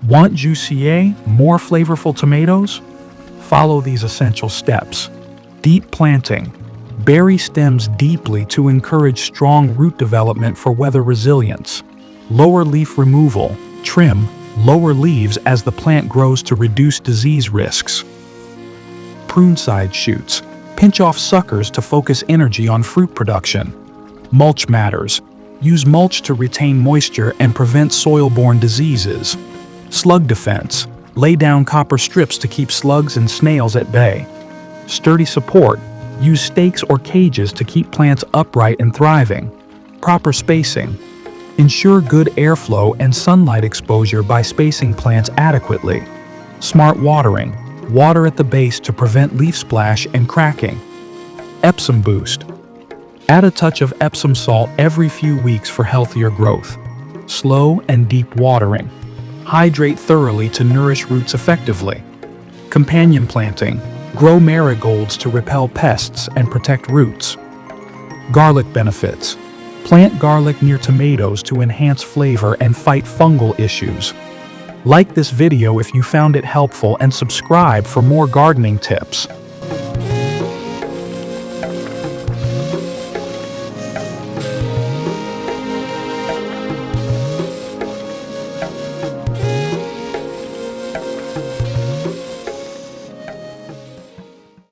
Want juicier, more flavorful tomatoes? Follow these essential steps. Deep planting. Bury stems deeply to encourage strong root development for weather resilience. Lower leaf removal. Trim lower leaves as the plant grows to reduce disease risks. Prune side shoots. Pinch off suckers to focus energy on fruit production. Mulch matters. Use mulch to retain moisture and prevent soil-borne diseases. Slug defense. Lay down copper strips to keep slugs and snails at bay. Sturdy support. Use stakes or cages to keep plants upright and thriving. Proper spacing. Ensure good airflow and sunlight exposure by spacing plants adequately. Smart watering. Water at the base to prevent leaf splash and cracking. Epsom boost. Add a touch of Epsom salt every few weeks for healthier growth. Slow and deep watering. Hydrate thoroughly to nourish roots effectively. Companion planting. Grow marigolds to repel pests and protect roots. Garlic benefits. Plant garlic near tomatoes to enhance flavor and fight fungal issues. Like this video if you found it helpful and subscribe for more gardening tips.